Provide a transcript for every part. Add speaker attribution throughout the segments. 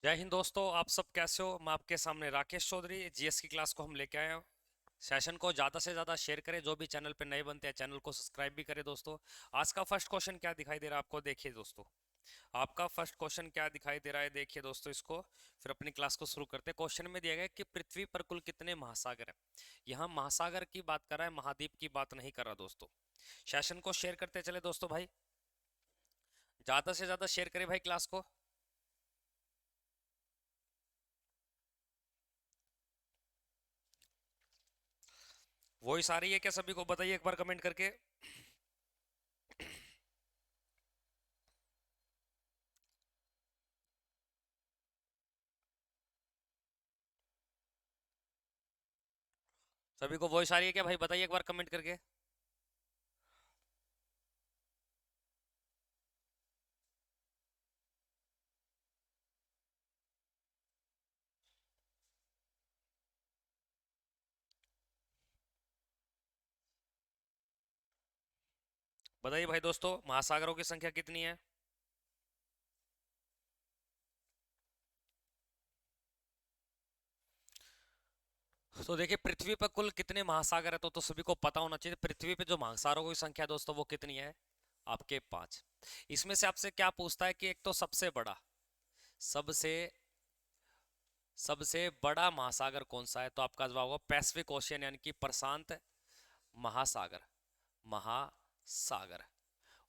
Speaker 1: जय हिंद दोस्तों, आप सब कैसे हो। मैं आपके सामने राकेश चौधरी। जीएस की क्लास को हम लेके आए हैं। सेशन को ज़्यादा से ज़्यादा शेयर करें। जो भी चैनल पे नए बनते हैं चैनल को सब्सक्राइब भी करें दोस्तों। आज का फर्स्ट क्वेश्चन क्या दिखाई दे रहा है आपको, देखिए दोस्तों। आपका फर्स्ट क्वेश्चन क्या दिखाई दे रहा है, देखिए दोस्तों इसको। फिर अपनी क्लास को शुरू करते हैं। क्वेश्चन में दिया गया है कि पृथ्वी पर कुल कितने महासागर है। यहाँ महासागर की बात कर रहा है, महाद्वीप की बात नहीं कर रहा दोस्तों। सेशन को शेयर करते चले दोस्तों भाई, ज़्यादा से ज़्यादा शेयर करें भाई क्लास को। वॉइस आ रही है क्या सभी को, बताइए एक बार कमेंट करके। सभी को वॉइस आ रही है क्या भाई, बताइए एक बार कमेंट करके। बताइए भाई दोस्तों, महासागरों की संख्या कितनी है। तो देखिए, पृथ्वी पर कुल कितने महासागर है तो सभी को पता होना चाहिए। पृथ्वी पे जो महासागरों की संख्या है दोस्तों वो कितनी है, आपके 5। इसमें से आपसे क्या पूछता है कि एक तो सबसे बड़ा, सबसे सबसे बड़ा महासागर कौन सा है, तो आपका जवाब होगा पैसिफिक ओशियन, यानी कि प्रशांत महासागर। महासागर।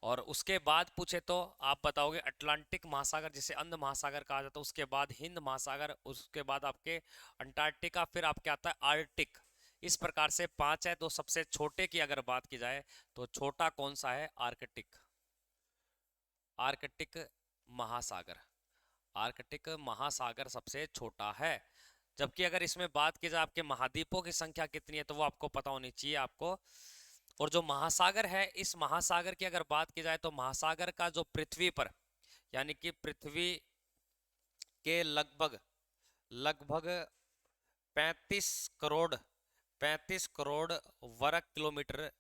Speaker 1: और उसके बाद पूछे तो आप बताओगे अटलांटिक महासागर, जिसे अंध महासागर कहा जाता है। उसके बाद हिंद महासागर, उसके बाद आपके अंटार्कटिका, फिर आपके आता है आर्कटिक। इस प्रकार से 5 है। तो सबसे छोटे की अगर बात की जाए तो छोटा कौन सा है, आर्कटिक। आर्कटिक महासागर। आर्कटिक महासागर सबसे छोटा है। जबकि अगर इसमें बात की जाए आपके महाद्वीपों की संख्या कितनी है, तो वो आपको पता होनी चाहिए आपको। और जो महासागर है, इस महासागर की अगर बात की जाए तो महासागर का जो पृथ्वी पर, यानी कि पृथ्वी के लगभग लगभग 35 करोड़ 35 करोड़ वर्ग किलोमीटर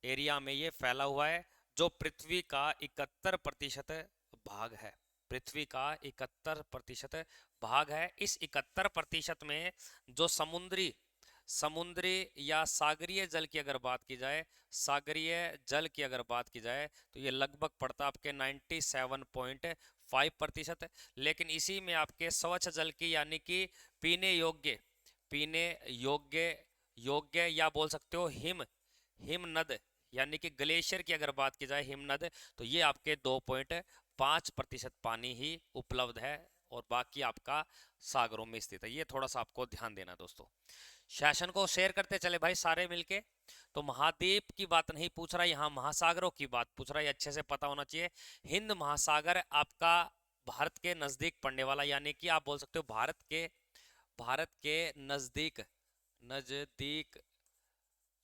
Speaker 1: एरिया में ये फैला हुआ है। जो पृथ्वी का 71% भाग है। पृथ्वी का 71% भाग है। इस 71% में जो समुद्री समुद्री या सागरीय जल की अगर बात की जाए, सागरीय जल की अगर बात की जाए तो ये लगभग पड़ता है आपके 97.5%। लेकिन इसी में आपके स्वच्छ जल की, यानी कि पीने योग्य, पीने योग्य योग्य या बोल सकते हो हिमनद, यानी कि ग्लेशियर की अगर बात की जाए, हिमनद, तो ये आपके 2.5% पानी ही उपलब्ध है। और बाकी आपका सागरों में स्थित है। ये थोड़ा सा आपको ध्यान देना दोस्तों। सेशन को शेयर करते चले भाई सारे मिलके। तो महाद्वीप की बात नहीं पूछ रहा, यहाँ महासागरों की बात पूछ रहा है, ये अच्छे से पता होना चाहिए। हिंद महासागर आपका भारत के नजदीक पड़ने वाला, यानी कि आप बोल सकते हो भारत के नजदीक, नजदीक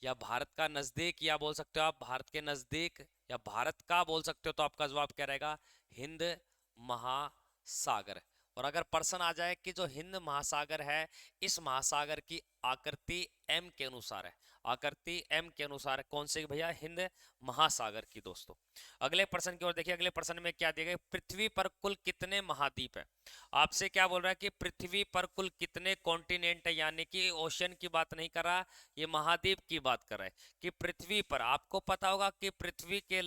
Speaker 1: या भारत का नजदीक, या बोल सकते हो आप भारत के नजदीक या भारत का बोल सकते हो। तो आपका जवाब क्या रहेगा, हिंद महासागर। और अगर प्रश्न आ जाए कि जो हिंद महासागर है, इस महासागर की आकृति एम के अनुसार है, आकृति एम के अनुसार कौन से भैया, हिंद महासागर की दोस्तों। अगले प्रश्न की ओर देखिए। अगले प्रश्न में क्या दिया गया, पृथ्वी पर कुल कितने महाद्वीप है। आपसे क्या बोल रहा है कि पृथ्वी पर कुल कितने कॉन्टिनेंट है, यानी कि ओशन की बात नहीं कर रहा, ये महाद्वीप की बात कर रहा है। कि पृथ्वी पर आपको पता होगा कि पृथ्वी के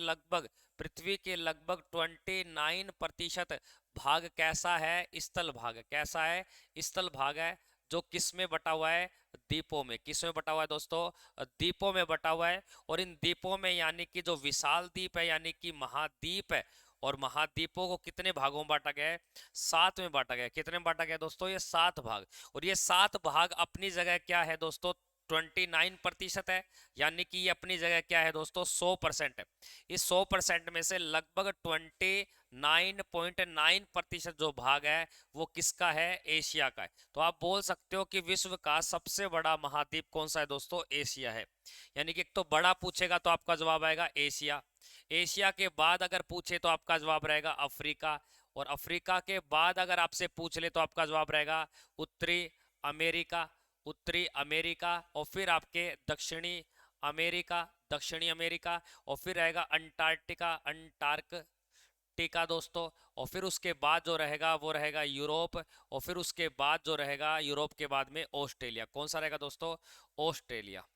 Speaker 1: लगभग 29% भाग कैसा है, स्थल भाग कैसा है, स्थल भाग है। जो किस में बटा हुआ है, द्वीपों में। किस में बटा हुआ है दोस्तों, द्वीपों में बटा हुआ है। और इन द्वीपों में, यानी कि जो विशाल द्वीप है, यानी कि महाद्वीप है, और महाद्वीपों को कितने भागों में बांटा गया है, 7 में बांटा गया है। कितने में बांटा गया दोस्तों, ये 7 भाग। और ये 7 भाग अपनी जगह क्या है दोस्तों, 29% है। यानी कि ये अपनी जगह क्या है दोस्तों, 100% है। इस 100% में से लगभग 29.9% जो भाग है वो किसका है, एशिया का है। तो आप बोल सकते हो कि विश्व का सबसे बड़ा महाद्वीप कौन सा है दोस्तों, एशिया है। यानी कि एक तो बड़ा पूछेगा तो आपका जवाब आएगा एशिया। एशिया के बाद अगर पूछे तो आपका जवाब रहेगा अफ्रीका। और अफ्रीका के बाद अगर आपसे पूछ ले तो आपका जवाब रहेगा उत्तरी अमेरिका। उत्तरी अमेरिका। और फिर आपके अमेरिका दक्षिणी अमेरिका। और फिर रहेगा अंटार्कटिका, अंटार्कटिका दोस्तों। और फिर उसके बाद जो रहेगा वो रहेगा यूरोप, और फिर उसके बाद जो रहेगा यूरोप के बाद में ऑस्ट्रेलिया। कौन सा रहेगा दोस्तों? ऑस्ट्रेलिया।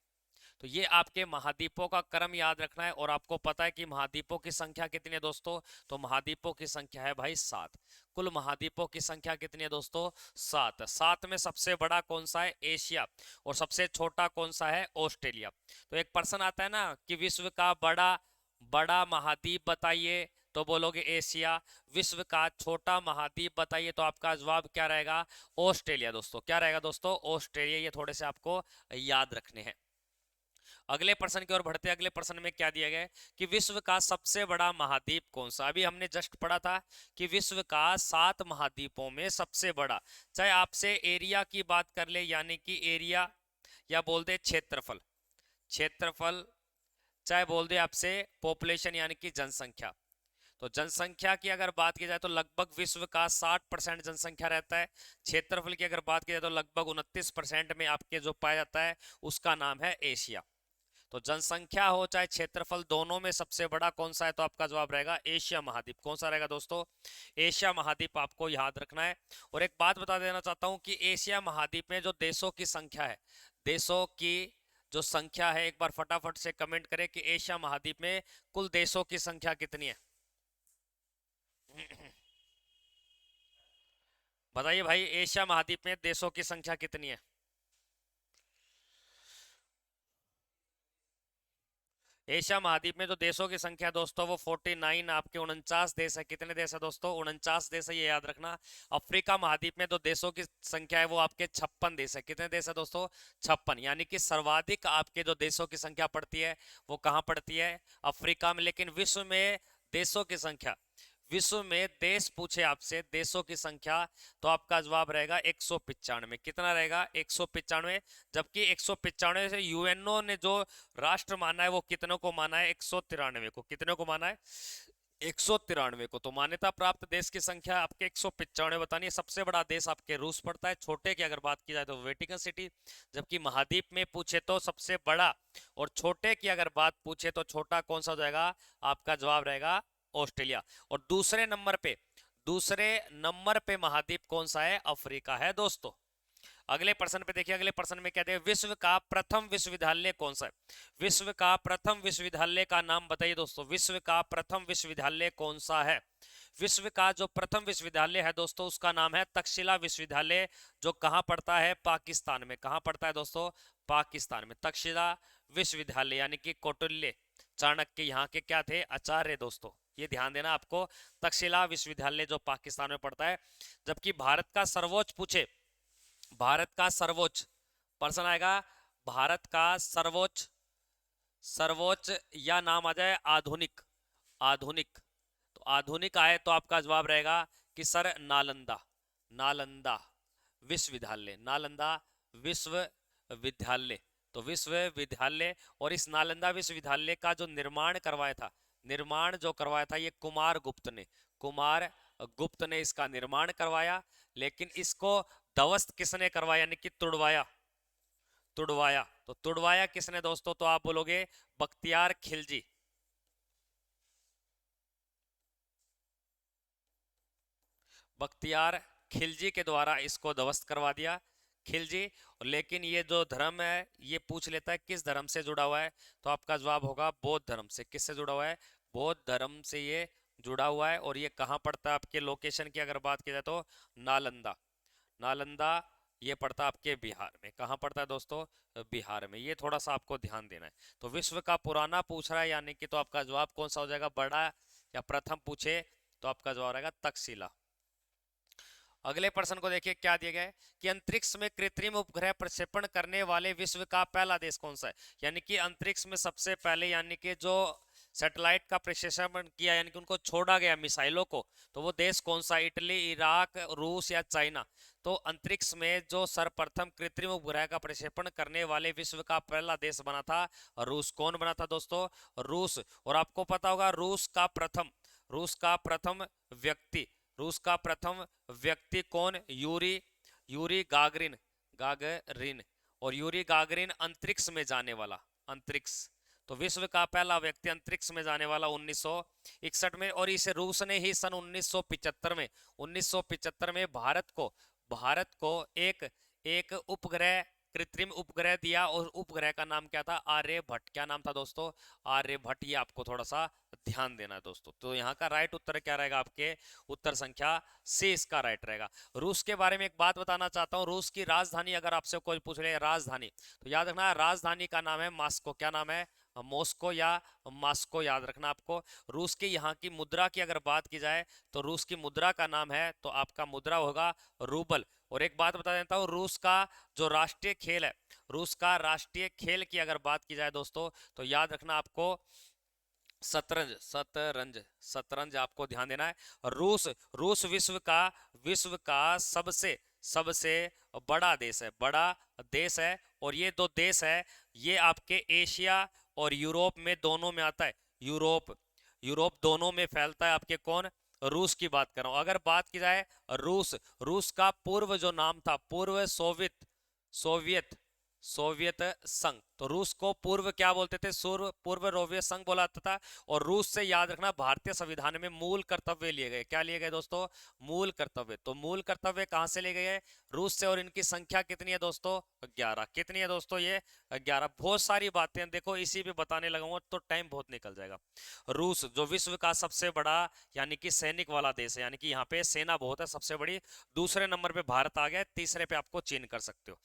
Speaker 1: तो ये आपके महाद्वीपों का क्रम याद रखना है। और आपको पता है कि महाद्वीपों की संख्या कितनी है दोस्तों? तो महाद्वीपों की संख्या है भाई 7। कुल महाद्वीपों की संख्या कितनी है दोस्तों? 7। 7 में सबसे बड़ा कौन सा है? एशिया। और सबसे छोटा कौन सा है? ऑस्ट्रेलिया। तो एक प्रश्न आता है ना कि विश्व का बड़ा बड़ा महाद्वीप बताइए, तो बोलोगे एशिया। विश्व का छोटा महाद्वीप बताइए, तो आपका जवाब क्या रहेगा? ऑस्ट्रेलिया दोस्तों। क्या रहेगा दोस्तों? ऑस्ट्रेलिया। ये थोड़े से आपको याद रखने हैं। अगले प्रश्न की ओर बढ़ते हैं। अगले प्रश्न में क्या दिया गया है कि विश्व का सबसे बड़ा महाद्वीप कौन सा? अभी हमने जस्ट पढ़ा था कि विश्व का 7 महाद्वीपों में सबसे बड़ा, चाहे आपसे एरिया की बात कर ले यानी कि एरिया, या बोल दे क्षेत्रफल, क्षेत्रफल, चाहे बोल दे आपसे पॉपुलेशन यानी कि जनसंख्या। तो जनसंख्या की अगर बात की जाए तो लगभग विश्व का 60% जनसंख्या रहता है। क्षेत्रफल की अगर बात की जाए तो लगभग 29% में आपके जो पाया जाता है उसका नाम है एशिया। तो जनसंख्या हो चाहे क्षेत्रफल, दोनों में सबसे बड़ा कौन सा है? तो आपका जवाब रहेगा एशिया महाद्वीप। कौन सा रहेगा दोस्तों? एशिया महाद्वीप आपको याद रखना है। और एक बात बता देना चाहता हूं कि एशिया महाद्वीप में जो देशों की संख्या है, देशों की जो संख्या है, एक बार फटाफट से कमेंट करें कि एशिया महाद्वीप में कुल देशों की संख्या कितनी है। बताइए भाई, एशिया महाद्वीप में देशों की संख्या कितनी है? एशिया महाद्वीप में जो देशों की संख्या दोस्तों वो 49, आपके 49 देश है। कितने देश है दोस्तों? 49 देश है, ये याद रखना। अफ्रीका महाद्वीप में जो देशों की संख्या है वो आपके 56 देश है। कितने देश है दोस्तों? 56। यानी कि सर्वाधिक आपके जो देशों की संख्या पड़ती है वो कहाँ पड़ती है? अफ्रीका में। लेकिन विश्व में देशों की संख्या, विश्व में देश पूछे आपसे देशों की संख्या, तो आपका जवाब रहेगा 195। कितना रहेगा? 195। जबकि 195 से यूएनओ ने जो राष्ट्र माना है वो कितनों को माना है? 193 को। कितनों को माना है? 193 को। तो मान्यता प्राप्त देश की संख्या आपके 195 बतानी है। सबसे बड़ा देश आपके रूस पड़ता है। छोटे की अगर बात की जाए तो वेटिकन सिटी। जबकि महाद्वीप में पूछे तो सबसे बड़ा, और छोटे की अगर बात पूछे तो छोटा कौन सा हो जाएगा? आपका जवाब रहेगा ऑस्ट्रेलिया। और दूसरे नंबर पे महाद्वीप कौन सा है? अफ्रीका है दोस्तों। अगले प्रश्न पे देखिए। अगले प्रश्न में कहते हैं विश्व का प्रथम विश्वविद्यालय कौन सा है? विश्व का प्रथम विश्वविद्यालय का नाम बताइए दोस्तों। विश्व का प्रथम विश्वविद्यालय कौन सा है? विश्व का जो प्रथम विश्वविद्यालय है दोस्तों उसका नाम है तक्षशिला विश्वविद्यालय, जो कहाँ पड़ता है? पाकिस्तान में। कहाँ पड़ता है दोस्तों? पाकिस्तान में। तक्षशिला विश्वविद्यालय यानी कि कौटिल्य चाणक्य यहाँ के क्या थे? आचार्य दोस्तों। ये ध्यान देना आपको। तक्षशिला विश्वविद्यालय जो पाकिस्तान में पड़ता है। जबकि भारत का सर्वोच्च पूछे, भारत का सर्वोच्च प्रश्न आएगा, भारत का सर्वोच्च, सर्वोच्च या नाम आ जाए आधुनिक, आधुनिक। तो आधुनिक आए तो आपका जवाब रहेगा कि सर नालंदा, नालंदा विश्वविद्यालय, नालंदा विश्वविद्यालय। तो विश्वविद्यालय, और इस नालंदा विश्वविद्यालय का जो निर्माण करवाया था, निर्माण जो करवाया था ये कुमार गुप्त ने, कुमार गुप्त ने इसका निर्माण करवाया। लेकिन इसको ध्वस्त किसने करवाया यानी कि तुड़वाया, तुड़वाया। तो तुड़वाया किसने दोस्तों? तो आप बोलोगे बख्तियार खिलजी। बख्तियार खिलजी के द्वारा इसको ध्वस्त करवा दिया, खिलजी। लेकिन ये जो धर्म है ये पूछ लेता है किस धर्म से जुड़ा हुआ है, तो आपका जवाब होगा बौद्ध धर्म से। किससे जुड़ा हुआ है? बौद्ध धर्म से ये जुड़ा हुआ है। और ये कहाँ पड़ता है? आपके लोकेशन की अगर बात की जाए तो नालंदा, नालंदा ये पड़ता है आपके बिहार में। कहाँ पड़ता है दोस्तों? बिहार में। ये थोड़ा सा आपको ध्यान देना है। तो विश्व का पुराना पूछ रहा है यानी कि, तो आपका जवाब कौन सा हो जाएगा? बड़ा या प्रथम पूछे तो आपका जवाब रहेगा तक्षशिला। अगले प्रश्न को देखिए क्या दिया गया है कि अंतरिक्ष में कृत्रिम उपग्रह प्रक्षेपण करने वाले विश्व का पहला देश कौन सा है? यानी कि अंतरिक्ष में सबसे पहले यानी कि जो सैटेलाइट का प्रक्षेपण किया यानी कि उनको छोड़ा गया मिसाइलों को, तो वो देश कौन सा? इटली, इराक, रूस या चाइना? तो अंतरिक्ष में जो सर्वप्रथम कृत्रिम उपग्रह का प्रक्षेपण करने वाले विश्व का पहला देश बना था रूस। कौन बना था दोस्तों? रूस। और आपको पता होगा रूस का प्रथम, रूस का प्रथम व्यक्ति, रूस का प्रथम व्यक्ति कौन? Yuri, Yuri Gagarin, Gagarin. और यूरी गागरिन अंतरिक्ष में जाने वाला, अंतरिक्ष। तो विश्व का पहला व्यक्ति अंतरिक्ष में जाने वाला 1961 में, और इसे रूस ने ही सन 1975 में भारत को एक एक उपग्रह, कृत्रिम उपग्रह दिया, और उपग्रह का नाम क्या था? आर्यभट्ट। क्या नाम था दोस्तों? आर्यभट्ट। ये आपको थोड़ा सा ध्यान देना है दोस्तों। तो यहाँ का राइट उत्तर क्या रहेगा? आपके उत्तर संख्या सी इसका राइट रहेगा। रूस के बारे में एक बात बताना चाहता हूँ। रूस की राजधानी अगर आपसे कोई पूछ ले राजधानी, तो याद रखना राजधानी का नाम है मॉस्को। क्या नाम है? मॉस्को या मॉस्को, याद रखना आपको। रूस की यहाँ की मुद्रा की अगर बात की जाए तो रूस की मुद्रा का नाम है, तो आपका मुद्रा होगा रूबल। और एक बात बता देता हूँ, रूस का जो राष्ट्रीय खेल है, रूस का राष्ट्रीय खेल की अगर बात की जाए दोस्तों, तो याद रखना आपको शतरंज, शतरंज, शतरंज आपको ध्यान देना है। रूस रूस विश्व का सबसे सबसे बड़ा देश है, बड़ा देश है। और ये दो देश है, ये आपके एशिया और यूरोप में दोनों में आता है। यूरोप यूरोप दोनों में फैलता है। आपके कौन? रूस की बात कर रहा हूं। अगर बात की जाए रूस रूस का पूर्व जो नाम था, पूर्व सोवियत सोवियत सोवियत संघ, तो रूस को पूर्व क्या बोलते थे? पूर्व सोवियत संघ बोला जाता था। और रूस से याद रखना भारतीय संविधान में मूल कर्तव्य लिए गए। क्या लिए गए दोस्तों? मूल कर्तव्य। तो मूल कर्तव्य कहां से लिए गए? रूस से। और इनकी संख्या कितनी है दोस्तों? 11। कितनी है दोस्तों? ये 11। बहुत सारी बातें देखो, इसी पे बताने लगाऊंगा तो टाइम बहुत निकल जाएगा। रूस जो विश्व का सबसे बड़ा यानी कि सैनिक वाला देश है, यानी कि यहाँ पे सेना बहुत है, सबसे बड़ी। दूसरे नंबर पे भारत आ गया, तीसरे पे आपको चीन कर सकते हो।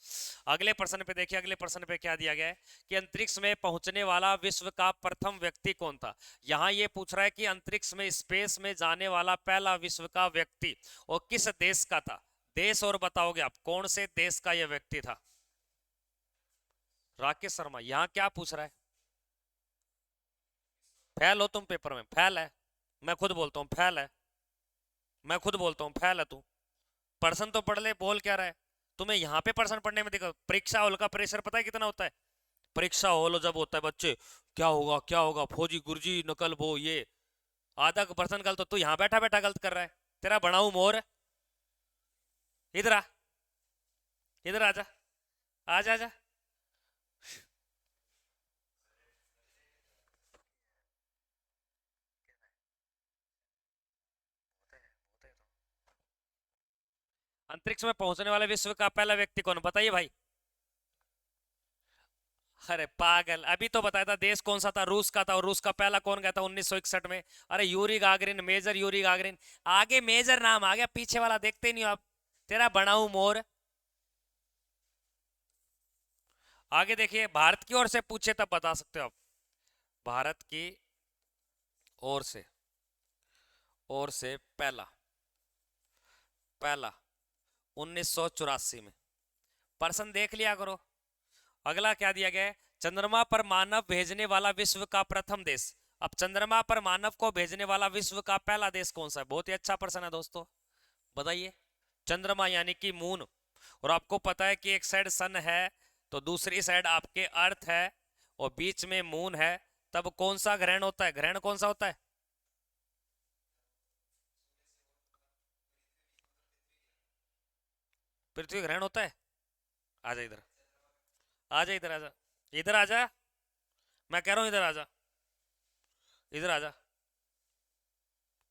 Speaker 1: अगले प्रश्न पे देखिए, अगले प्रश्न पे क्या दिया गया है कि अंतरिक्ष में पहुंचने वाला विश्व का प्रथम व्यक्ति कौन था? यहां ये पूछ रहा है कि अंतरिक्ष में, स्पेस में जाने वाला पहला विश्व का व्यक्ति और किस देश का था? देश और बताओगे आप कौन से देश का यह व्यक्ति था? राकेश शर्मा। यहां क्या पूछ रहा है? फेल हो तुम पेपर में? फेल है, मैं खुद बोलता हूं फेल है, मैं खुद बोलता हूं फेल है तू। प्रश्न तो पढ़ ले, बोल क्या रहा है? तुम्हें यहाँ पे प्रश्न पढ़ने में देखो, परीक्षा हॉल का प्रेशर पता है कितना होता है? परीक्षा हॉल जब होता है बच्चे, क्या होगा क्या होगा, फौजी गुरजी नकल वो ये, आधा पर्सन गलत, तो तू यहाँ बैठा बैठा गलत कर रहा है। तेरा बनाऊ मोर, इधर आ, इधर आजा, आजा आजा। अंतरिक्ष में पहुंचने वाले विश्व का पहला व्यक्ति कौन? बताइए भाई। अरे पागल, अभी तो बताया था देश कौन सा था, रूस का था। और रूस का पहला कौन गया था 1961 में? अरे Yuri Gagarin, major Yuri Gagarin. आगे मेजर नाम आ गया, पीछे वाला देखते ही नहीं हो आप। तेरा बनाऊ मोर। आगे देखिए, भारत की ओर से पूछे तब बता सकते हो आप। भारत की ओर से, ओर से पहला, पहला 1984 में। प्रश्न देख लिया करो। अगला क्या दिया गया है? चंद्रमा पर मानव भेजने वाला विश्व का प्रथम देश। अब चंद्रमा पर मानव को भेजने वाला विश्व का पहला देश कौन सा है? बहुत ही अच्छा प्रश्न है दोस्तों, बताइए। चंद्रमा यानी कि मून, और आपको पता है कि एक साइड सन है, तो दूसरी साइड आपके अर्थ है, और बीच में मून है। तब कौन सा ग्रहण होता है? ग्रहण कौन सा होता है? पृथ्वी ग्रहण होता है। आजा इधर, आजा इधर, आजा इधर, आजा। मैं कह रहा हूं इधर आजा, इधर आजा,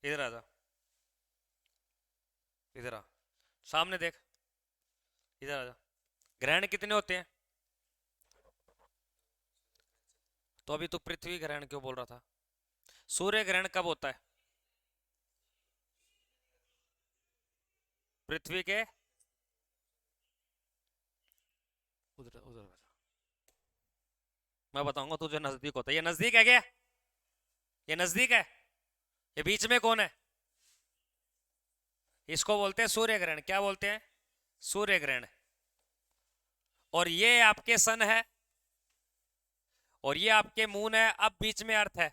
Speaker 1: इधर आजा, इधर आ, सामने देख, इधर आजा। ग्रहण कितने होते हैं? तो अभी तो पृथ्वी ग्रहण क्यों बोल रहा था? सूर्य ग्रहण कब होता है? पृथ्वी के उधर उधर, मैं बताऊंगा तुझे, नजदीक होता है। ये नजदीक है क्या? ये नजदीक है? ये बीच में कौन है? इसको बोलते हैं सूर्य ग्रहण। क्या बोलते हैं? सूर्य ग्रहण। और ये आपके सन है, और ये आपके मून है। अब बीच में अर्थ है।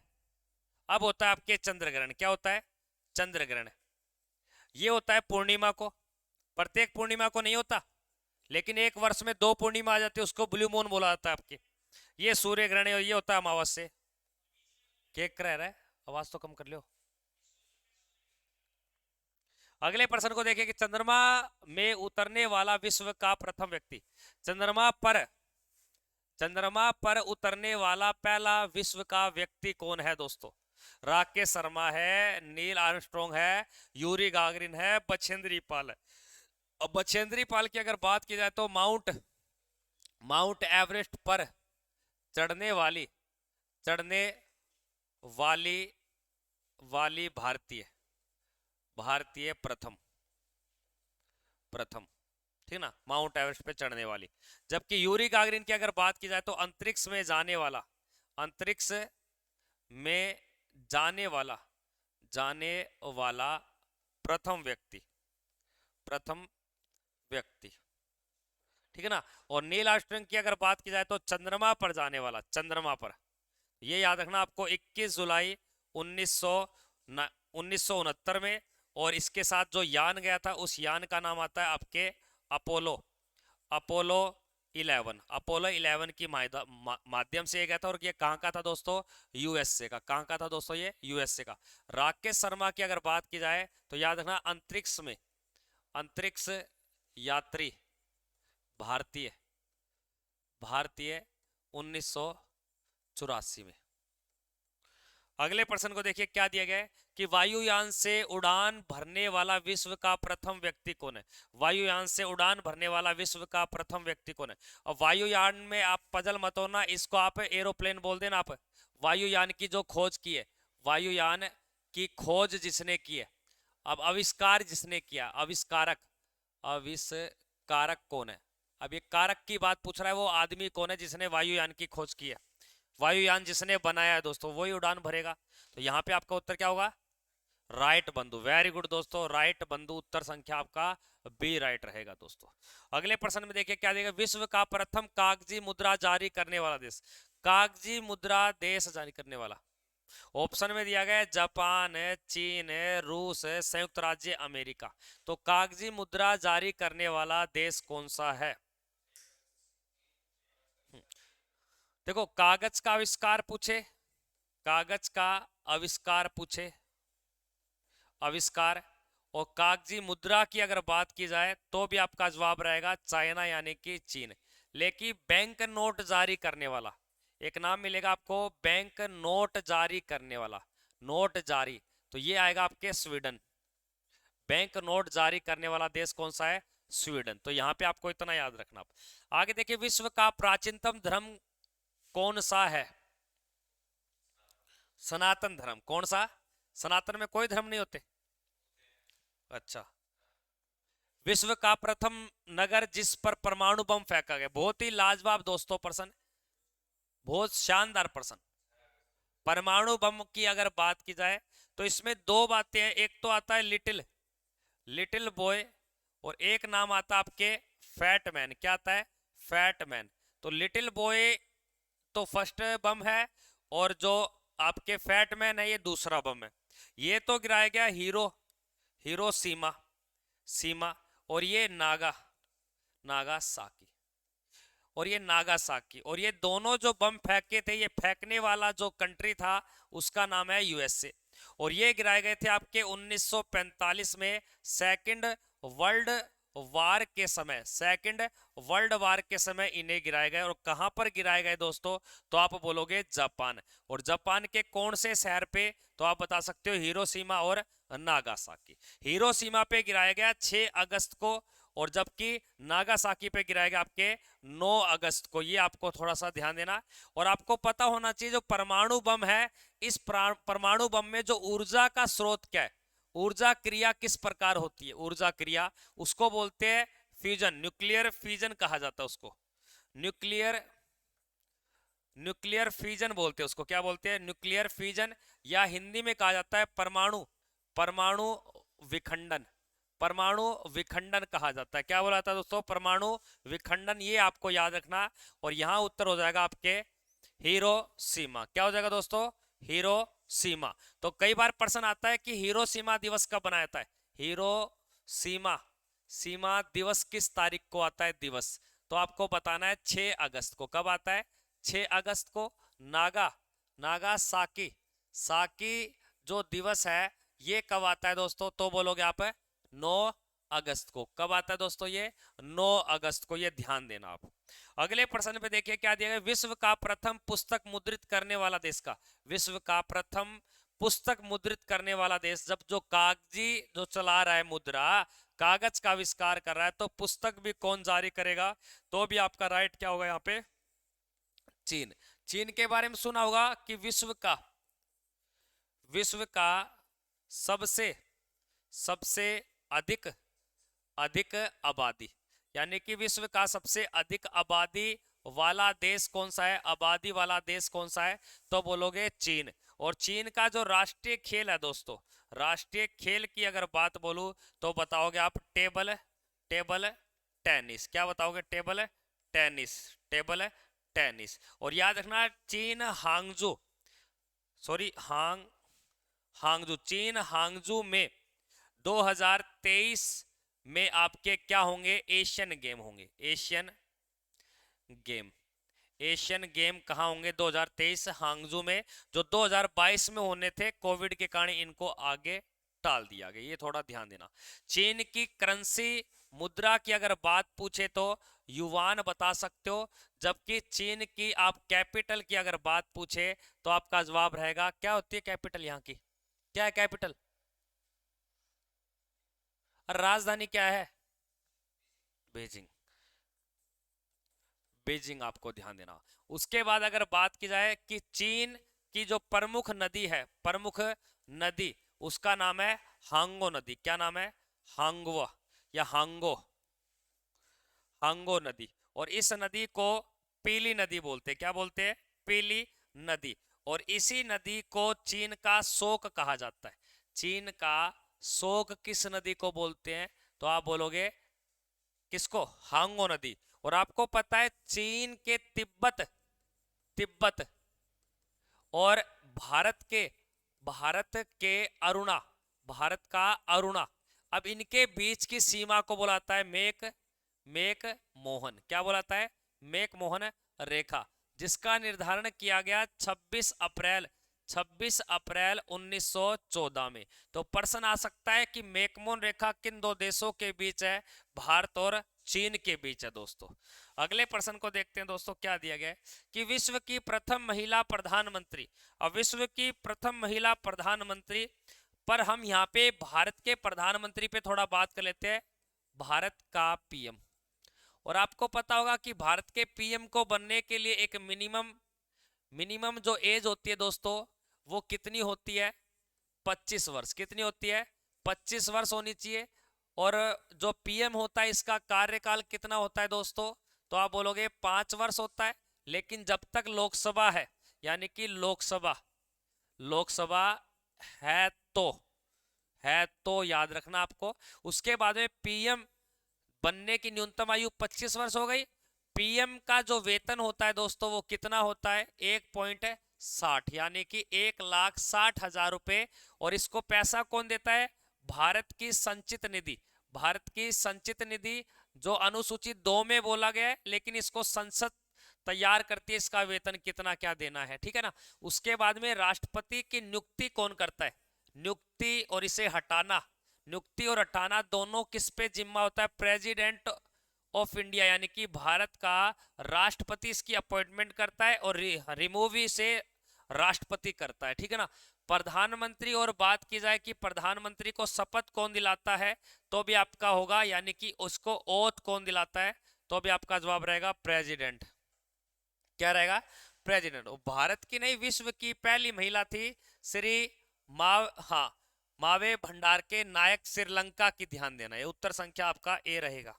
Speaker 1: अब होता है आपके चंद्र ग्रहण। क्या होता है? चंद्र ग्रहण। ये होता है पूर्णिमा को। प्रत्येक पूर्णिमा को नहीं होता, लेकिन एक वर्ष में दो पूर्णिमा आ जाती है, उसको ब्लू मून बोला जाता है आपके। ये सूर्य ग्रहण है, और ये होता है अमावस्या। केक रह रहा है, आवाज तो कम कर लो। अगले प्रश्न को देखिए कि चंद्रमा में उतरने वाला विश्व का प्रथम व्यक्ति। चंद्रमा पर चंद्रमा पर उतरने वाला पहला विश्व का व्यक्ति कौन है दोस्तों? राकेश शर्मा है, नील आर्मस्ट्रॉन्ग है, यूरी गागरिन है, बछेंद्री पाल है। अब बछेंद्री पाल की अगर बात की जाए तो माउंट एवरेस्ट पर चढ़ने वाली चढ़ने वाली वाली भारतीय भारतीय प्रथम प्रथम ठीक ना, माउंट एवरेस्ट पे चढ़ने वाली। जबकि यूरी गागरिन की अगर बात की जाए तो अंतरिक्ष में जाने वाला प्रथम व्यक्ति ठीक है ना। और नील आर्मस्ट्रॉन्ग की अगर बात की जाए तो चंद्रमा पर जाने वाला, चंद्रमा पर, ये याद रखना आपको, 21 जुलाई 1969 में। और इसके साथ जो यान गया था उस यान का नाम आता है आपके अपोलो 11 की माध्यम से ये गया था। और ये कहाँ का था दोस्तों? यूएसए का। कहाँ का था दोस्तों? ये यूएसए का। राकेश शर्मा की अगर बात की जाए तो याद रखना, अंतरिक्ष यात्री भारतीय 1984 में। अगले प्रश्न को देखिए क्या दिया गया है कि वायुयान से उड़ान भरने वाला विश्व का प्रथम व्यक्ति कौन है? वायुयान से उड़ान भरने वाला विश्व का प्रथम व्यक्ति कौन है? और वायुयान में आप पजल मत होना, इसको आप एरोप्लेन बोल देना। आप वायुयान की जो खोज की है, वायुयान की खोज जिसने की है, अब आविष्कार जिसने किया, आविष्कारक कौन है? अब ये कारक की बात पूछ रहा है, वो आदमी कौन है जिसने वायुयान की खोज की है? वायुयान जिसने बनाया है दोस्तों, वही उड़ान भरेगा। तो यहाँ पे आपका उत्तर क्या होगा? राइट बंधु। वेरी गुड दोस्तों, राइट बंधु। उत्तर संख्या आपका बी राइट रहेगा दोस्तों। अगले प्रश्न में देखिए क्या देगा, विश्व का प्रथम कागजी मुद्रा जारी करने वाला देश। कागजी मुद्रा देश जारी करने वाला ऑप्शन में दिया गया है जापान है, चीन है, रूस है, संयुक्त राज्य अमेरिका। तो कागजी मुद्रा जारी करने वाला देश कौन सा है? देखो, कागज का आविष्कार पूछे, कागज का आविष्कार पूछे, आविष्कार, और कागजी मुद्रा की अगर बात की जाए तो भी आपका जवाब रहेगा चाइना यानी कि चीन। लेकिन बैंक नोट जारी करने वाला एक नाम मिलेगा आपको, बैंक नोट जारी करने वाला, नोट जारी, तो ये आएगा आपके स्वीडन। बैंक नोट जारी करने वाला देश कौन सा है? स्वीडन। तो यहां पे आपको इतना याद रखना। आगे देखिए, विश्व का प्राचीनतम धर्म कौन सा है? सनातन धर्म। कौन सा? सनातन में कोई धर्म नहीं होते। अच्छा। विश्व का प्रथम नगर जिस पर परमाणु बम फेंका गया। बहुत ही लाजवाब दोस्तों प्रश्न, बहुत शानदार प्रश्न। परमाणु बम की अगर बात की जाए तो इसमें दो बातें हैं। एक तो आता है लिटिल बॉय, और एक नाम आता है आपके फैट मैन। क्या आता है? Fat man. तो लिटिल बॉय तो फर्स्ट बम है, और जो आपके फैट मैन है ये दूसरा बम है। ये तो गिराया गया हिरोशिमा, और ये नागासाकी, और ये दोनों जो बम फेंके थे, ये फेंकने वाला जो कंट्री था उसका नाम है यूएसए। और ये गिराए गए थे आपके 1945 में सेकंड वर्ल्ड वार के समय इन्हें गिराए गए। और कहां पर गिराए गए दोस्तों? तो आप बोलोगे जापान। और जापान के कौन से शहर पे? तो आप बता सकते हो हिरोशिमा और नागासाकी। हिरोशिमा पे गिराया गया 6 अगस्त को, और जबकि नागासाकी पे गिराया गया आपके 9 अगस्त को। ये आपको थोड़ा सा ध्यान देना। और आपको पता होना चाहिए जो परमाणु बम है, इस परमाणु बम में जो ऊर्जा का स्रोत क्या है, ऊर्जा क्रिया किस प्रकार होती है? ऊर्जा क्रिया उसको बोलते हैं फ्यूजन, न्यूक्लियर फ्यूजन कहा जाता है उसको। न्यूक्लियर फ्यूजन बोलते हैं उसको। क्या बोलते हैं? न्यूक्लियर फ्यूजन, या हिंदी में कहा जाता है परमाणु विखंडन कहा जाता है। क्या बोला था दोस्तों? परमाणु विखंडन। ये आपको याद रखना। और यहां उत्तर हो जाएगा आपके हिरोशिमा। क्या हो जाएगा दोस्तों? हिरोशिमा। तो कई बार प्रश्न आता है कि हिरोशिमा दिवस कब बनाया जाता है? सीमा दिवस किस तारीख को आता है दिवस? तो आपको बताना है 6 अगस्त को। कब आता है? 6 अगस्त को। नागासाकी जो दिवस है ये कब आता है दोस्तों? तो बोलोगे आप 9 अगस्त को। कब आता है दोस्तों? ये 9 अगस्त को। ये ध्यान देना आप। अगले प्रश्न पे देखिए क्या दिया गया, विश्व का प्रथम पुस्तक मुद्रित करने वाला देश का, विश्व का प्रथम पुस्तक मुद्रित करने वाला देश, जब जो कागजी जो चला रहा है मुद्रा, कागज का आविष्कार कर रहा है, तो पुस्तक भी कौन जारी करेगा, तो भी आपका राइट क्या होगा यहाँ पे, चीन। चीन के बारे में सुना होगा कि विश्व का सबसे सबसे अधिक अधिक आबादी, यानी कि विश्व का सबसे अधिक आबादी वाला देश कौन सा है, आबादी वाला देश कौन सा है, तो बोलोगे चीन। और चीन का जो राष्ट्रीय खेल है दोस्तों, राष्ट्रीय खेल की अगर बात बोलूं तो बताओगे आप टेबल टेबल टेनिस। क्या बताओगे, टेबल टेनिस, टेबल टेनिस। और याद रखना चीन हांगजू, सॉरी हांगजू, चीन हांगजू में 2023 में आपके क्या होंगे, एशियन गेम होंगे, एशियन गेम। एशियन गेम कहाँ होंगे, 2023 हांगजू में, जो 2022 में होने थे, कोविड के कारण इनको आगे टाल दिया गया, ये थोड़ा ध्यान देना। चीन की करेंसी मुद्रा की अगर बात पूछे तो युवान बता सकते हो, जबकि चीन की आप कैपिटल की अगर बात पूछे तो आपका जवाब रहेगा, क्या होती है कैपिटल यहाँ की, क्या है कैपिटल, राजधानी क्या है, बीजिंग, बीजिंग आपको ध्यान देना। उसके बाद अगर बात की जाए कि चीन की जो प्रमुख नदी है, प्रमुख नदी, उसका नाम है हांगो नदी। क्या नाम है, हांगो या हांगो, हांगो नदी। और इस नदी को पीली नदी बोलते हैं, क्या बोलते हैं, पीली नदी। और इसी नदी को चीन का शोक कहा जाता है। चीन का शोक किस नदी को बोलते हैं, तो आप बोलोगे किसको, हांगो नदी। और आपको पता है चीन के तिब्बत, तिब्बत और भारत के अरुणा, भारत का अरुणा, अब इनके बीच की सीमा को बुलाता है मेक मेक मोहन। क्या बुलाता है, मेक मोहन रेखा, जिसका निर्धारण किया गया 26 अप्रैल 1914 में। तो प्रश्न आ सकता है कि मेकमोहन रेखा किन दो देशों के बीच है, भारत और चीन के बीच है दोस्तों। अगले प्रश्न को देखते हैं दोस्तों, क्या दिया गया है कि विश्व की प्रथम महिला प्रधानमंत्री, अब विश्व की प्रथम महिला प्रधानमंत्री पर हम यहाँ पे भारत के प्रधानमंत्री पे थोड़ा बात कर लेते हैं, भारत का पीएम। और आपको पता होगा कि भारत के पीएम को बनने के लिए एक मिनिमम मिनिमम जो एज होती है दोस्तों, वो कितनी होती है, 25 वर्ष। कितनी होती है, 25 वर्ष होनी चाहिए। और जो पीएम होता है इसका कार्यकाल कितना होता है दोस्तों, तो आप बोलोगे 5 वर्ष होता है। लेकिन जब तक लोकसभा है, यानी कि लोकसभा लोकसभा है तो याद रखना आपको, उसके बाद में पीएम बनने की न्यूनतम आयु 25 वर्ष हो गई। पीएम का जो वेतन होता है दोस्तों वो कितना होता है, 1.60, यानी कि 1,60,000 रुपए। और इसको पैसा कौन देता है, भारत की संचित निधि, भारत की संचित निधि, जो अनुसूची 2 में बोला गया है, लेकिन इसको संसद तैयार करती है, इसका वेतन कितना क्या देना है, ठीक है ना। उसके बाद में राष्ट्रपति की नियुक्ति कौन करता है, नियुक्ति और इसे हटाना, नियुक्ति और हटाना दोनों किस पे जिम्मा होता है, प्रेसिडेंट ऑफ इंडिया, यानी कि भारत का राष्ट्रपति इसकी अपॉइंटमेंट करता है और रिमूव इसे राष्ट्रपति करता है, ठीक है ना। प्रधानमंत्री और बात की जाए कि प्रधानमंत्री को शपथ कौन दिलाता है, तो भी आपका होगा, यानी कि उसको ओथ कौन दिलाता है, तो भी आपका जवाब रहेगा प्रेसिडेंट। क्या रहेगा, प्रेसिडेंट। भारत की नहीं, विश्व की पहली महिला थी श्री मावे भंडार के नायक, श्रीलंका की, ध्यान देना। ये उत्तर संख्या आपका ए रहेगा।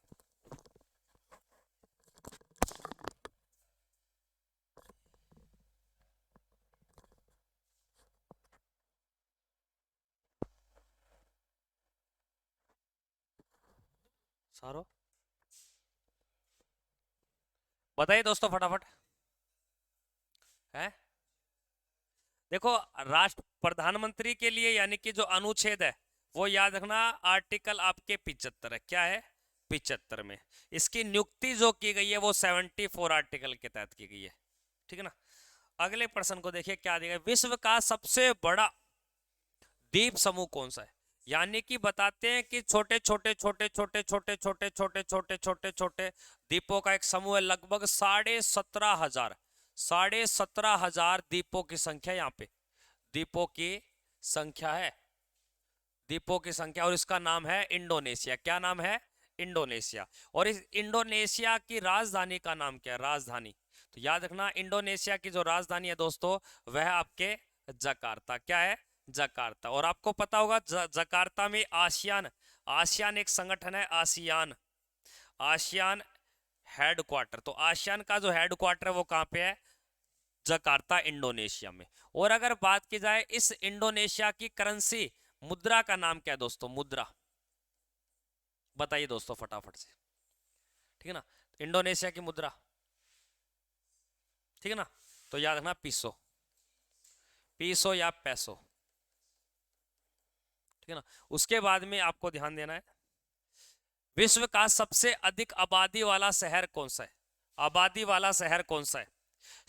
Speaker 1: सारो बताइए दोस्तों फटाफट है। देखो, राष्ट्र प्रधानमंत्री के लिए यानी कि जो अनुच्छेद है वो याद रखना, आर्टिकल आपके 75 है। क्या है, 75 में इसकी नियुक्ति जो की गई है वो 74 आर्टिकल के तहत की गई है, ठीक है ना। अगले प्रश्न को देखिए क्या दिया गया, विश्व का सबसे बड़ा द्वीप समूह कौन सा है। यानी कि बताते हैं कि छोटे छोटे छोटे छोटे छोटे छोटे छोटे छोटे छोटे छोटे द्वीपों का एक समूह है, लगभग 17,500 17,500 द्वीपों की संख्या यहाँ पे, द्वीपों की संख्या है, द्वीपों की संख्या, और इसका नाम है इंडोनेशिया। क्या नाम है? इंडोनेशिया। और इस इंडोनेशिया की राजधानी का नाम क्या है? राजधानी, तो याद रखना इंडोनेशिया की जो राजधानी है दोस्तों वह आपके जकार्ता। क्या है? जकार्ता। और आपको पता होगा जकार्ता में आसियान, आसियान एक संगठन है, आसियान, आसियान हेडक्वार्टर। तो आसियान का जो हेडक्वार्टर है वो कहाँ पे है? जकार्ता, इंडोनेशिया में। और अगर बात की जाए इस इंडोनेशिया की करेंसी, मुद्रा का नाम क्या है दोस्तों? मुद्रा बताइए दोस्तों फटाफट से, ठीक है ना? इंडोनेशिया की मुद्रा, ठीक है ना? तो याद रखना पीसो, पीसो या पैसो, ठीक है ना? उसके बाद में आपको ध्यान देना है, विश्व का सबसे अधिक आबादी वाला शहर कौन सा है? आबादी वाला शहर कौन सा है?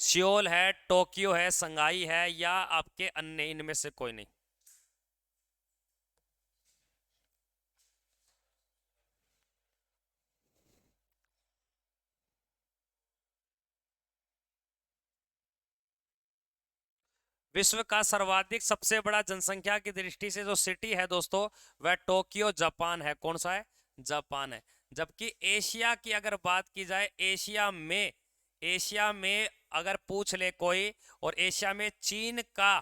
Speaker 1: सियोल है, टोक्यो है, संघाई है, या आपके अन्य इनमें से कोई नहीं? विश्व का सर्वाधिक सबसे बड़ा जनसंख्या की दृष्टि से जो सिटी है दोस्तों वह टोक्यो, जापान है। कौन सा है? जापान है। जबकि एशिया की अगर बात की जाए, एशिया में, एशिया में अगर पूछ ले कोई, और एशिया में चीन का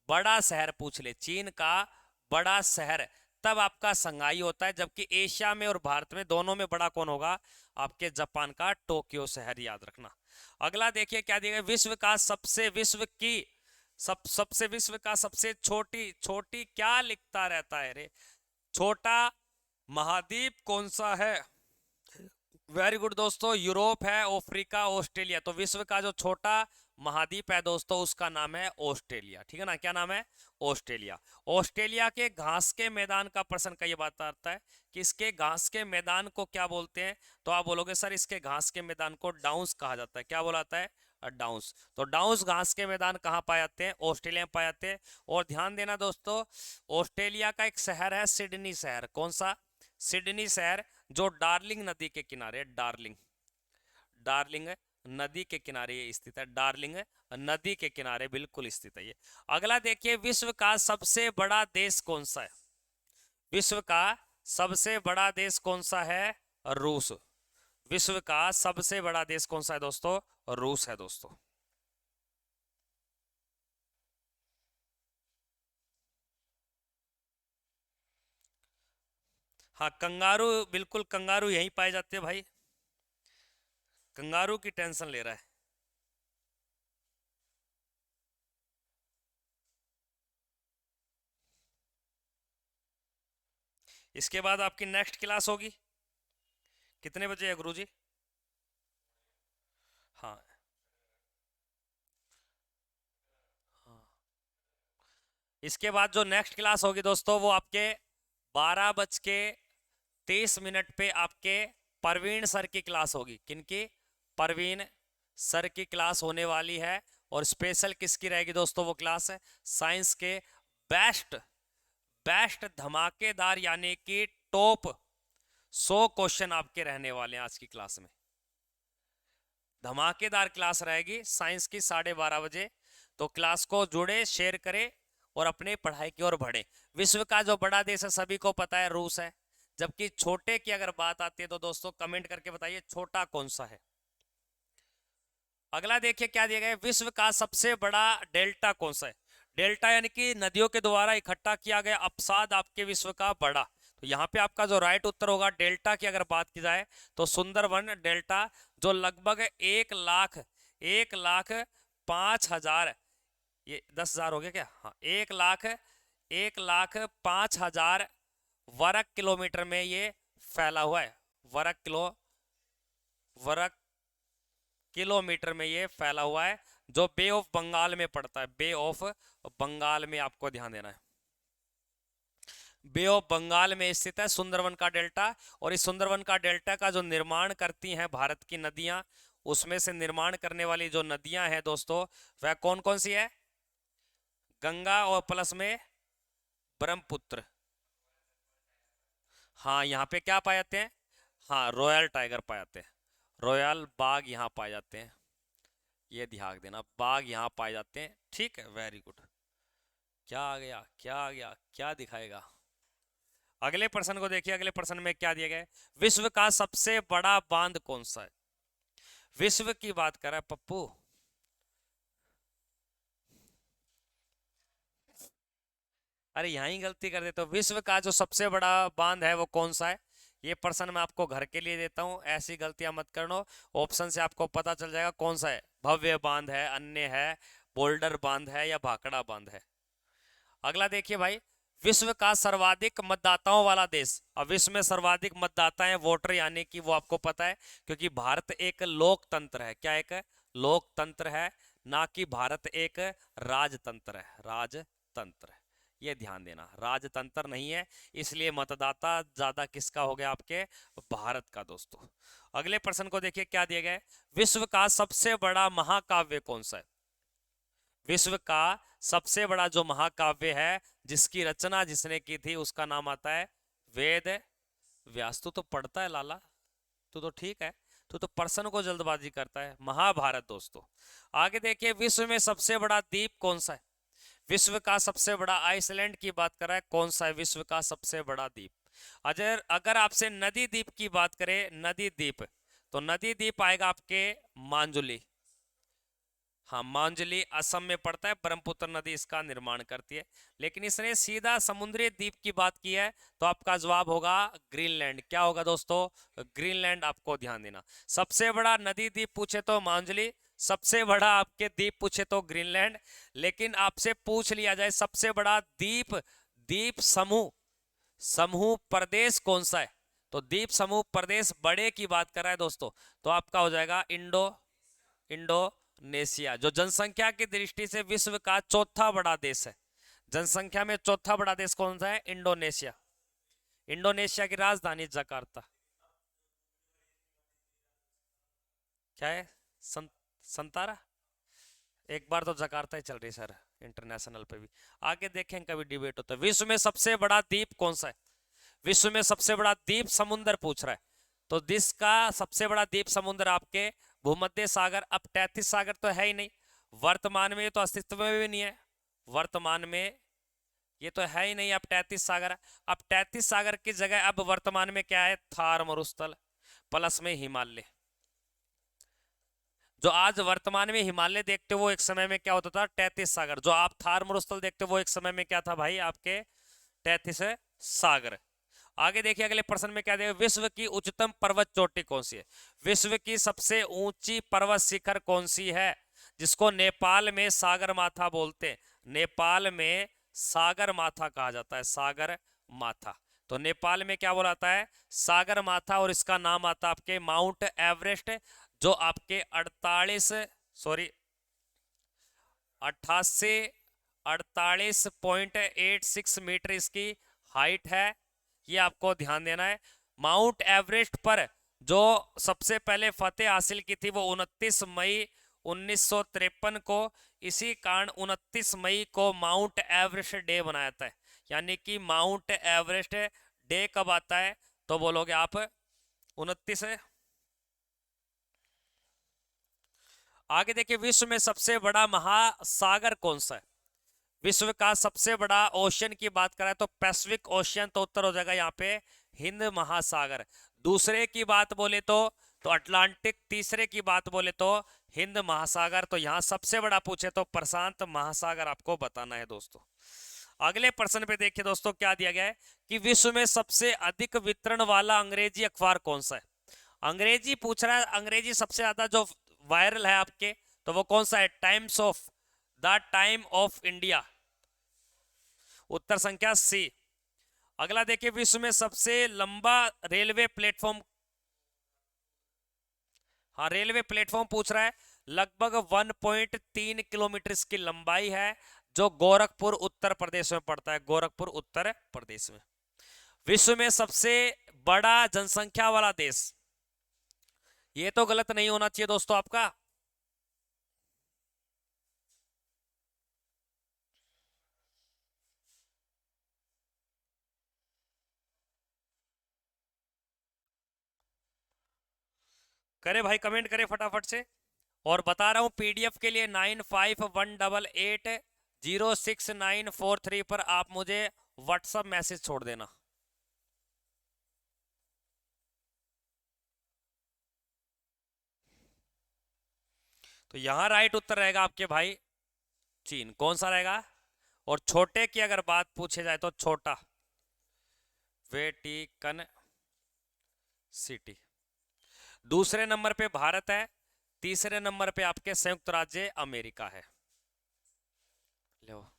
Speaker 1: बड़ा शहर पूछ ले, चीन का बड़ा शहर, तब आपका संघाई होता है। जबकि एशिया में और भारत में दोनों में बड़ा कौन होगा? आपके जापान का टोक्यो शहर, याद रखना। अगला देखिए क्या दिया गया, विश्व का सबसे, विश्व की सबसे, विश्व का सबसे छोटी, छोटी क्या लिखता रहता है रे, छोटा महाद्वीप कौन सा है? वेरी गुड दोस्तों, यूरोप है, अफ्रीका, ऑस्ट्रेलिया। तो विश्व का जो छोटा महाद्वीप है दोस्तों उसका नाम है ऑस्ट्रेलिया, ठीक है ना? क्या नाम है? ऑस्ट्रेलिया। ऑस्ट्रेलिया के घास के मैदान का प्रश्न कई बार आता है कि इसके घास के मैदान को क्या बोलते हैं? तो आप बोलोगे सर इसके घास के मैदान को डाउन्स कहा जाता है। क्या बोला जाता है? डाउन्स। तो डाउन्स घास के मैदान कहाँ पाए जाते हैं? ऑस्ट्रेलिया में पाए जाते हैं। और ध्यान देना दोस्तों, ऑस्ट्रेलिया का एक शहर है सिडनी शहर। कौन सा? सिडनी शहर, जो डार्लिंग नदी के किनारे, डार्लिंग, डार्लिंग नदी के किनारे ये स्थित है, डार्लिंग नदी के किनारे बिल्कुल स्थित है ये। अगला देखिए, विश्व का सबसे बड़ा देश कौन सा है? विश्व का सबसे बड़ा देश कौन सा है? रूस। विश्व का सबसे बड़ा देश कौन सा है दोस्तों? रूस है दोस्तों। हाँ कंगारू, बिल्कुल कंगारू यहीं पाए जाते हैं भाई, कंगारू की टेंशन ले रहा है। इसके बाद आपकी नेक्स्ट क्लास होगी कितने बजे है गुरुजी? हाँ, हाँ। इसके बाद जो नेक्स्ट क्लास होगी दोस्तों वो आपके 12:30 पे आपके परवीन सर की क्लास होगी। किनकी? परवीन सर की क्लास होने वाली है। और स्पेशल किसकी रहेगी दोस्तों? वो क्लास है साइंस के बेस्ट, बेस्ट धमाकेदार यानी कि टॉप 100 क्वेश्चन आपके रहने वाले हैं आज की क्लास में। धमाकेदार क्लास रहेगी साइंस की 12:30 बजे। तो क्लास को जुड़े, शेयर करें और अपने पढ़ाई की ओर बढ़े। विश्व का जो बड़ा देश है सभी को पता है, रूस है। जबकि छोटे की अगर बात आती है तो दोस्तों कमेंट करके बताइए छोटा कौन सा है। अगला देखिए क्या दिया गया है, विश्व का सबसे बड़ा डेल्टा कौन सा है? डेल्टा यानी कि नदियों के द्वारा इकट्ठा किया गया अपसाद आपके विश्व का बड़ा। तो यहाँ पे आपका जो राइट उत्तर होगा, डेल्टा की अगर बात की जाए तो सुंदरवन डेल्टा, जो लगभग 1,00,000, 1,05,000, ये 10,000 हो गया क्या? हाँ, 1,05,000 वर्ग किलोमीटर में ये फैला हुआ है। वर्ग किलोमीटर में ये फैला हुआ है, जो बे ऑफ बंगाल में पड़ता है। बे ऑफ बंगाल में आपको ध्यान देना है, बे ऑफ बंगाल में स्थित है सुंदरवन का डेल्टा। और इस सुंदरवन का डेल्टा का जो निर्माण करती हैं भारत की नदियां, उसमें से निर्माण करने वाली जो नदियां हैं दोस्तों वह कौन कौन सी है? गंगा और प्लस में ब्रह्मपुत्र, हाँ, यहाँ पे क्या पाए जाते हैं? हाँ, रॉयल टाइगर पाए जाते हैं, रॉयल बाघ यहाँ पाए जाते हैं। ये ध्यान देना, बाघ यहाँ पाए जाते हैं। ठीक है, वेरी गुड। क्या आ गया, क्या आ गया, क्या दिखाएगा? अगले प्रश्न को देखिए, अगले प्रश्न में क्या दिया गया है? विश्व का सबसे बड़ा बांध कौन सा है? विश्व की बात कर रहा है पप्पू। अरे यहाँ ही गलती कर देते हो। विश्व का जो सबसे बड़ा बांध है वो कौन सा है? ये प्रश्न मैं आपको घर के लिए देता हूँ, ऐसी गलतियां मत करना। ऑप्शन से आपको पता चल जाएगा कौन सा है। भव्य बांध है, अन्य है, बोल्डर बांध है, या भाखड़ा बांध है। अगला देखिए भाई, विश्व का सर्वाधिक मतदाताओं वाला देश। अब विश्व में सर्वाधिक मतदाता हैं, वोटर, यानी कि वो आपको पता है, क्योंकि भारत एक लोकतंत्र है। क्या एक लोकतंत्र है, ना कि भारत एक राजतंत्र है। राजतंत्र है, ये ध्यान देना, राजतंत्र नहीं है। इसलिए मतदाता ज्यादा किसका हो गया? आपके भारत का दोस्तों। अगले प्रश्न को देखिए, क्या दिया गया है? विश्व का सबसे बड़ा महाकाव्य कौन सा है? विश्व का सबसे बड़ा जो महाकाव्य है, जिसकी रचना जिसने की थी, उसका नाम आता है वेद व्यास। तू तो पढ़ता है लाला, तू तो ठीक है। तू तो प्रश्न को जल्दबाजी करता है। महाभारत दोस्तों। आगे देखिए, विश्व में सबसे बड़ा द्वीप कौन सा है? विश्व का सबसे बड़ा, आइसलैंड की बात कर रहा है, कौन सा है विश्व का सबसे बड़ा द्वीप? अगर अगर आपसे नदी द्वीप की बात करें, नदी द्वीप, तो नदी द्वीप आएगा आपके मांजुली। हाँ, मांजली असम में पड़ता है, ब्रह्मपुत्र नदी इसका निर्माण करती है। लेकिन इसने सीधा समुद्री द्वीप की बात की है, तो आपका जवाब होगा ग्रीनलैंड। क्या होगा दोस्तों? ग्रीनलैंड। आपको ध्यान देना, सबसे बड़ा नदी द्वीप पूछे तो मांजली, सबसे बड़ा आपके द्वीप पूछे तो ग्रीनलैंड। लेकिन आपसे पूछ लिया जाए सबसे बड़ा द्वीप, द्वीप समूह, समूह प्रदेश कौन सा है, तो द्वीप समूह प्रदेश बड़े की बात कर रहा है दोस्तों, तो आपका हो जाएगा इंडोनेशिया, जो जनसंख्या की दृष्टि से विश्व का चौथा बड़ा देश है। जनसंख्या में चौथा बड़ा देश कौन सा है? इंडोनेशिया। इंडोनेशिया की राजधानी जकार्ता। क्या है? सं, संतारा। एक बार तो जकार्ता ही चल रही सर, इंटरनेशनल पे भी। आगे देखें, कभी डिबेट होता है। विश्व में सबसे बड़ा द्वीप कौन सा है? विश्व में सबसे बड़ा द्वीप समुद्र पूछ रहा है, तो देश का सबसे बड़ा द्वीप समुद्र आपके भूमध्य सागर। अब 33 सागर तो है ही नहीं वर्तमान में, ये तो अस्तित्व में भी नहीं है वर्तमान में, ये तो है ही नहीं अब 33 सागर। अब 33 सागर की जगह अब वर्तमान में क्या है? थार मरुस्थल प्लस में हिमालय। जो आज वर्तमान में हिमालय देखते हो, वो एक समय में क्या होता था? 33 सागर। जो आप थार मरुस्थल देखते हो, वो एक समय में क्या था भाई? आपके 33 सागर। आगे देखिए, अगले प्रश्न में क्या देगा? विश्व की उच्चतम पर्वत चोटी कौन सी है? विश्व की सबसे ऊंची पर्वत शिखर कौन सी है, जिसको नेपाल में सागर माथा बोलते हैं? नेपाल में सागर माथा कहा जाता है, सागर माथा। तो नेपाल में क्या बोला जाता है? सागर माथा। और इसका नाम आता है आपके माउंट एवरेस्ट, जो आपके 88 48.86 मीटर इसकी हाइट है। ये आपको ध्यान देना है। माउंट एवरेस्ट पर जो सबसे पहले फतेह हासिल की थी, वो 29 मई 1953 को। इसी कारण 29 मई को माउंट एवरेस्ट डे बनाया जाता है। यानी कि माउंट एवरेस्ट डे कब आता है? तो बोलोगे आप 29 है। आगे देखिए, विश्व में सबसे बड़ा महासागर कौन सा है? विश्व का सबसे बड़ा ओशियन की बात करें तो पैसिफिक ओशियन, तो उत्तर हो जाएगा यहाँ पे हिंद महासागर। दूसरे की बात बोले तो अटलांटिक। तीसरे की बात बोले तो हिंद महासागर। तो यहाँ सबसे बड़ा पूछे तो प्रशांत महासागर आपको बताना है दोस्तों। अगले प्रश्न पे देखिए दोस्तों, क्या दिया गया है कि विश्व में सबसे अधिक वितरण वाला अंग्रेजी अखबार कौन सा है? अंग्रेजी पूछ रहा है, अंग्रेजी सबसे ज्यादा जो वायरल है आपके, तो वो कौन सा है? Times of, the Time of India. उत्तर संख्या सी। अगला देखिए, विश्व में सबसे लंबा रेलवे प्लेटफॉर्म। हाँ, रेलवे प्लेटफॉर्म पूछ रहा है। लगभग 1.3 किलोमीटर की लंबाई है, जो गोरखपुर उत्तर प्रदेश में पड़ता है, गोरखपुर उत्तर प्रदेश में। विश्व में सबसे बड़ा जनसंख्या वाला देश, ये तो गलत नहीं होना चाहिए दोस्तों आपका। करे भाई, कमेंट करे फटाफट से। और बता रहा हूं पीडीएफ के लिए 9518806943 पर आप मुझे व्हाट्सअप मैसेज छोड़ देना। तो यहां राइट उत्तर रहेगा आपके भाई चीन। कौन सा रहेगा? और छोटे की अगर बात पूछे जाए तो छोटा वेटिकन सिटी। दूसरे नंबर पे भारत है, तीसरे नंबर पे आपके संयुक्त राज्य अमेरिका है। लो,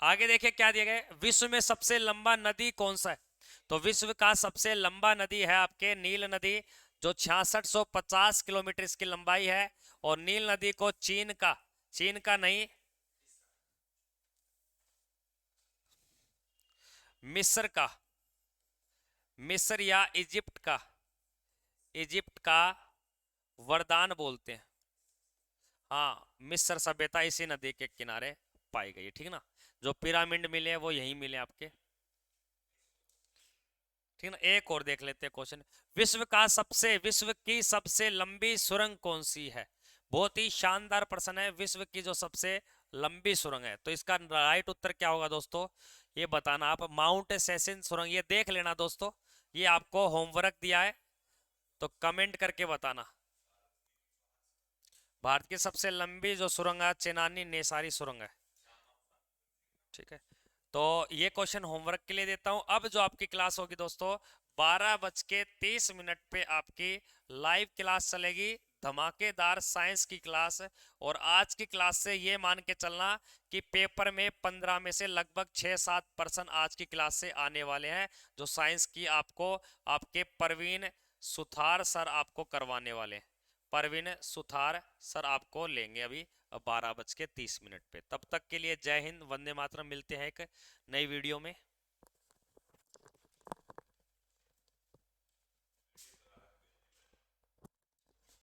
Speaker 1: आगे देखिए क्या दिया गया। विश्व में सबसे लंबा नदी कौन सा है? तो विश्व का सबसे लंबा नदी है आपके नील नदी, जो 6650 किलोमीटर इसकी लंबाई है। और नील नदी को चीन का नहीं, मिस्र का, मिस्र या इजिप्ट का वरदान बोलते हैं। हाँ, मिस्र सभ्यता इसी नदी के किनारे पाई गई, ठीक ना। जो पिरामिड मिले वो यहीं मिले आपके, ठीक ना। एक और देख लेते हैं क्वेश्चन। विश्व की सबसे लंबी सुरंग कौन सी है? बहुत ही शानदार प्रश्न है। विश्व की जो सबसे लंबी सुरंग है, तो इसका राइट उत्तर क्या होगा दोस्तों, ये बताना आप। माउंट सेशन सुरंग, ये देख लेना दोस्तों, ये आपको होमवर्क दिया है, तो कमेंट करके बताना। भारत की सबसे लंबी जो सुरंग है चेनानी नेसारी सुरंग है, ठीक है। तो ये क्वेश्चन होमवर्क के लिए देता हूं। अब जो आपकी क्लास होगी दोस्तों, 12:30 पे आपकी लाइव क्लास चलेगी, धमाकेदार साइंस की क्लास। और आज की क्लास से ये मान के चलना कि पेपर में 15 में से लगभग 6-7% आज की क्लास से आने वाले हैं, जो साइंस की आपको आपके परवीन सुथार सर आपको करवाने वाले हैं। परवीन सुथार सर आपको लेंगे अभी 12:30 पे। तब तक के लिए जय हिंद, वंदे मातरम। मिलते हैं एक नई वीडियो में।